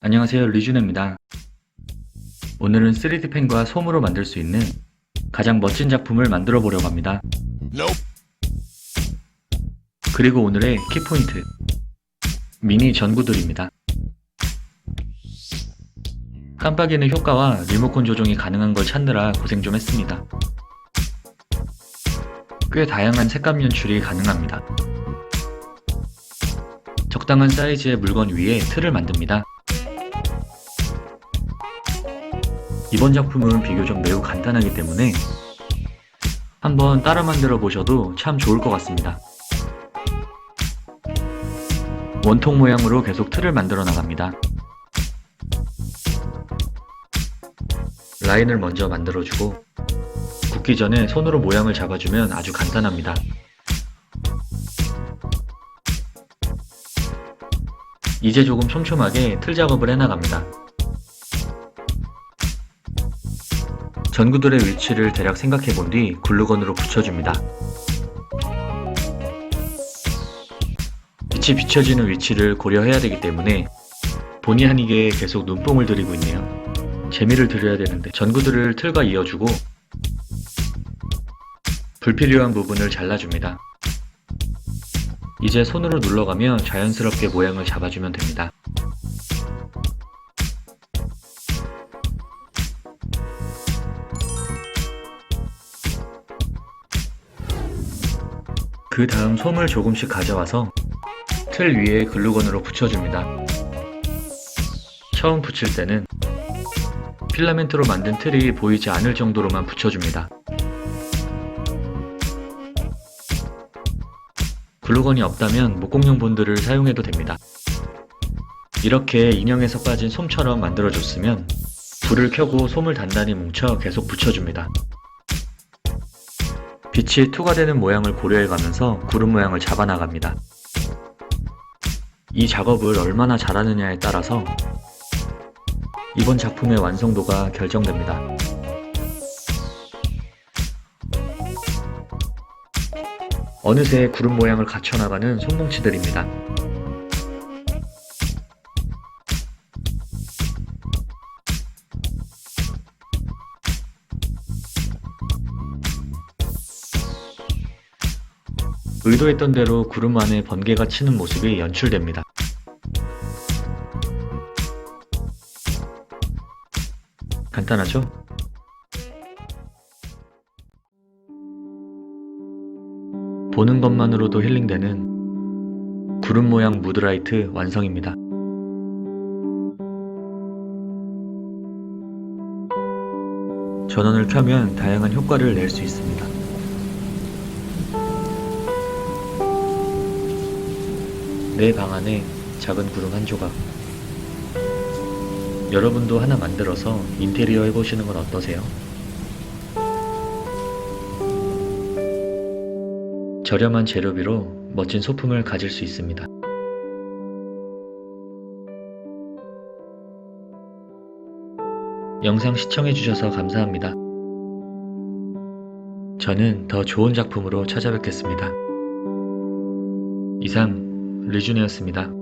안녕하세요, 리준입니다. 오늘은 3D 펜과 솜으로 만들 수 있는 가장 멋진 작품을 만들어 보려고 합니다. 그리고 오늘의 키포인트, 미니 전구들입니다. 깜빡이는 효과와 리모컨 조종이 가능한 걸 찾느라 고생 좀 했습니다. 꽤 다양한 색감 연출이 가능합니다. 적당한 사이즈의 물건 위에 틀을 만듭니다. 이번 작품은 비교적 매우 간단하기 때문에 한번 따라 만들어 보셔도 참 좋을 것 같습니다. 원통 모양으로 계속 틀을 만들어 나갑니다. 라인을 먼저 만들어주고 굽기 전에 손으로 모양을 잡아주면 아주 간단합니다. 이제 조금 촘촘하게 틀 작업을 해나갑니다. 전구들의 위치를 대략 생각해 본 뒤 글루건으로 붙여줍니다. 빛이 비춰지는 위치를 고려해야 되기 때문에 본의 아니게 계속 눈뽕을 들이고 있네요. 재미를 들여야 되는데 전구들을 틀과 이어주고 불필요한 부분을 잘라줍니다. 이제 손으로 눌러가며 자연스럽게 모양을 잡아주면 됩니다. 그 다음 솜을 조금씩 가져와서 틀 위에 글루건으로 붙여줍니다. 처음 붙일 때는 필라멘트로 만든 틀이 보이지 않을 정도로만 붙여줍니다. 글루건이 없다면 목공용 본드를 사용해도 됩니다. 이렇게 인형에서 빠진 솜처럼 만들어줬으면 불을 켜고 솜을 단단히 뭉쳐 계속 붙여줍니다. 빛이 투과 되는 모양을 고려해가면서 구름 모양을 잡아나갑니다. 이 작업을 얼마나 잘하느냐에 따라서 이번 작품의 완성도가 결정됩니다. 어느새 구름 모양을 갖춰나가는 손뭉치들입니다. 의도했던 대로 구름 안에 번개가 치는 모습이 연출됩니다. 간단하죠? 보는 것만으로도 힐링되는 구름 모양 무드라이트 완성입니다. 전원을 켜면 다양한 효과를 낼 수 있습니다. 내 방 안에 작은 구름 한 조각. 여러분도 하나 만들어서 인테리어 해보시는 건 어떠세요? 저렴한 재료비로 멋진 소품을 가질 수 있습니다. 영상 시청해주셔서 감사합니다. 저는 더 좋은 작품으로 찾아뵙겠습니다. 이상 리준이었습니다.